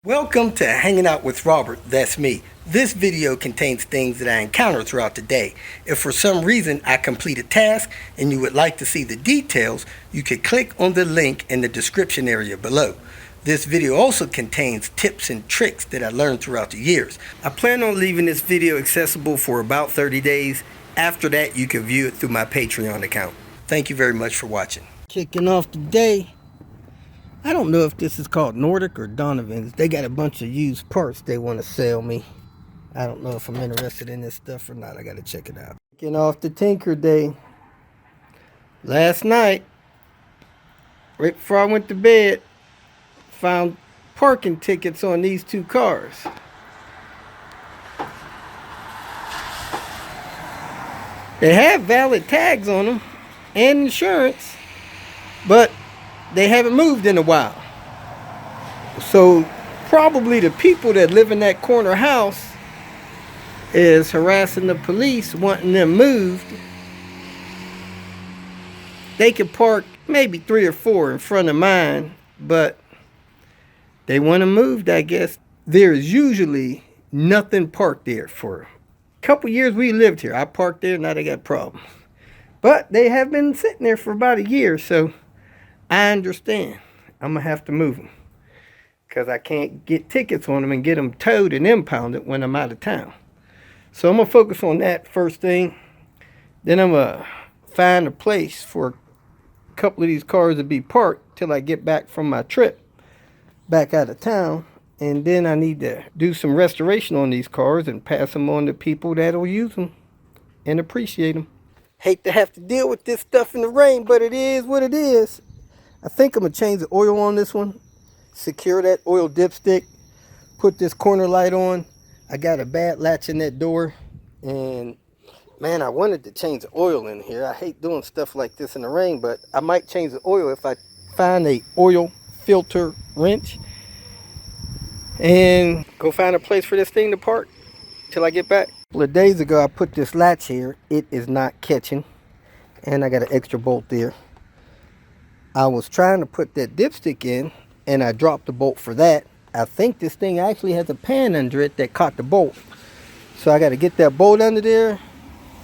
Welcome to Hanging Out with Robert, that's me. This video contains things that I encounter throughout the day. If for some reason I complete a task and you would like to see the details, you can click on the link in the description area below. This video also contains tips and tricks that I learned throughout the years. I plan on leaving this video accessible for about 30 days. After that, you can view it through my Patreon account. Thank you very much for watching. Kicking off the day. I don't know if this is called Nordic or Donovan's. They got a bunch of used parts they want to sell me. I don't know if I'm interested in this stuff or not. I got to check it out. Getting off the Tinker Day. Last night, right before I went to bed, found parking tickets on these two cars. They have valid tags on them and insurance, but they haven't moved in a while. So probably the people that live in that corner house is harassing the police, wanting them moved. They could park maybe 3 or 4 in front of mine, but they want them moved, I guess. There's usually nothing parked there for a couple years we lived here. I parked there, now they got problems. But they have been sitting there for about a year, so I understand. I'm going to have to move them because I can't get tickets on them and get them towed and impounded when I'm out of town. So I'm going to focus on that first thing. Then I'm going to find a place for a couple of these cars to be parked till I get back from my trip back out of town. And then I need to do some restoration on these cars and pass them on to people that'll use them and appreciate them. Hate to have to deal with this stuff in the rain, but it is what it is. I think I'm going to change the oil on this one, secure that oil dipstick, put this corner light on. I got a bad latch in that door, and man, I wanted to change the oil in here. I hate doing stuff like this in the rain, but I might change the oil if I find a oil filter wrench and go find a place for this thing to park till I get back. A couple of days ago, I put this latch here. It is not catching, and I got an extra bolt there. I was trying to put that dipstick in, and I dropped the bolt for that. I think this thing actually has a pan under it that caught the bolt. So I got to get that bolt under there,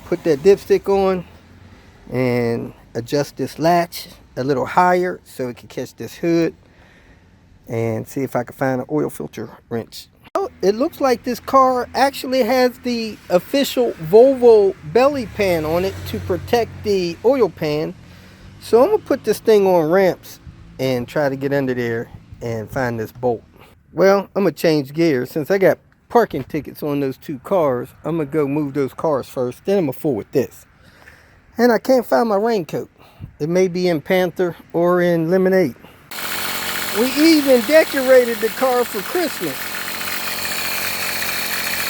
put that dipstick on, and adjust this latch a little higher so it can catch this hood, and see if I can find an oil filter wrench. Oh, it looks like this car actually has the official Volvo belly pan on it to protect the oil pan. So I'm going to put this thing on ramps and try to get under there and find this bolt. Well, I'm going to change gears. Since I got parking tickets on those two cars, I'm going to go move those cars first. Then I'm going to fool with this. And I can't find my raincoat. It may be in Panther or in Lemonade. We even decorated the car for Christmas.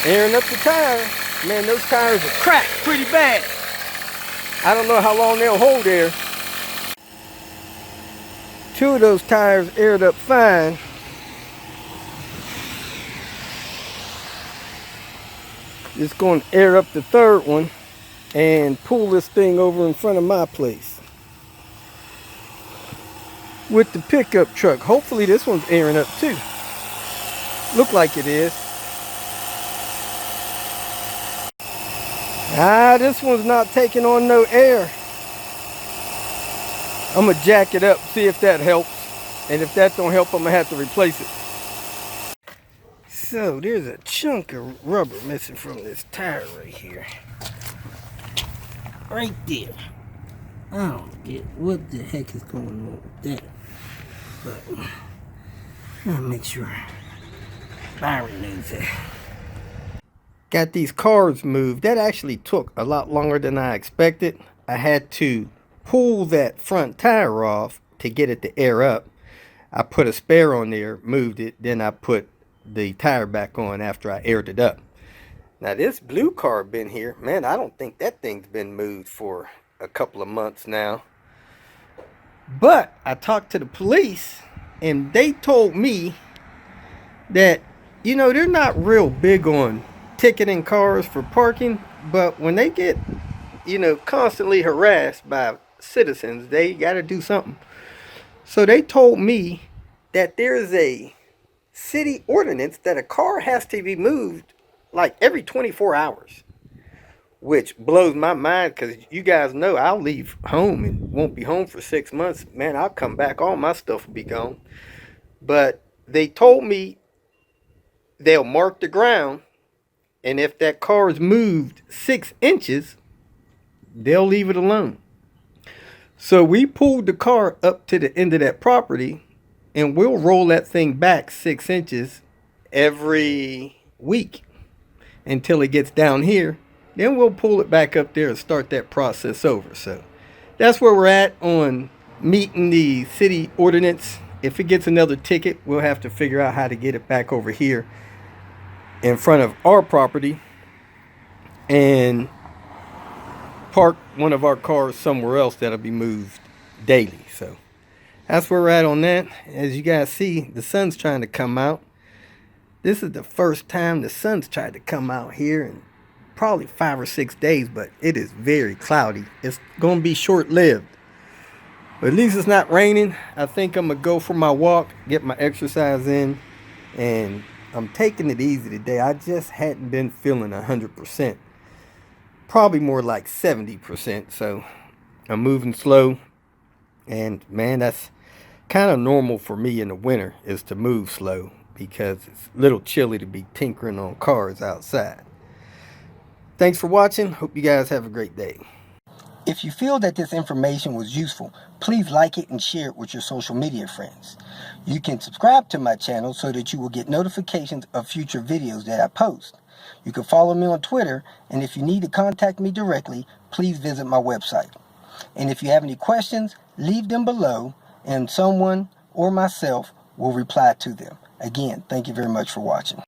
Airing up the tires. Man, those tires are cracked pretty bad. I don't know how long they'll hold there. 2 of those tires aired up fine. Just going to air up the 3rd one and pull this thing over in front of my place with the pickup truck. Hopefully this one's airing up too. Look like it is. This one's not taking on no air. I'm going to jack it up, see if that helps. And if that don't help, I'm going to have to replace it. So, there's a chunk of rubber missing from this tire right here. Right there. I don't get what the heck is going on with that. But, I'll make sure Byron knows that. Got these cars moved. That actually took a lot longer than I expected. I had to pull that front tire off to get it to air up. I put a spare on there, moved it, then I put the tire back on after I aired it up. Now this blue car been here. Man, I don't think that thing's been moved for a couple of months now. But I talked to the police and they told me that, you know, they're not real big on ticketing cars for parking, but when they get, you know, constantly harassed by citizens, they got to do something. So they told me that there's a city ordinance that a car has to be moved like every 24 hours. Which blows my mind because you guys know I'll leave home and won't be home for 6 months. Man, I'll come back, all my stuff will be gone. But they told me they'll mark the ground, and if that car is moved 6 inches, they'll leave it alone. So we pulled the car up to the end of that property, and we'll roll that thing back 6 inches every week until it gets down here. Then we'll pull it back up there and start that process over. So that's where we're at on meeting the city ordinance. If it gets another ticket, we'll have to figure out how to get it back over here in front of our property and park one of our cars somewhere else that'll be moved daily. So that's where we're at on that. As you guys see, the sun's trying to come out. This is the first time the sun's tried to come out here in probably 5 or 6 days, but it is very cloudy. It's going to be short-lived. But at least it's not raining. I think I'm going to go for my walk, get my exercise in, and I'm taking it easy today. I just hadn't been feeling 100%. Probably more like 70%. So I'm moving slow. And man, that's kind of normal for me in the winter, is to move slow because it's a little chilly to be tinkering on cars outside. Thanks for watching. Hope you guys have a great day. If you feel that this information was useful, please like it and share it with your social media friends. You can subscribe to my channel so that you will get notifications of future videos that I post. You can follow me on Twitter, and if you need to contact me directly, please visit my website. And if you have any questions, leave them below, and someone or myself will reply to them. Again, thank you very much for watching.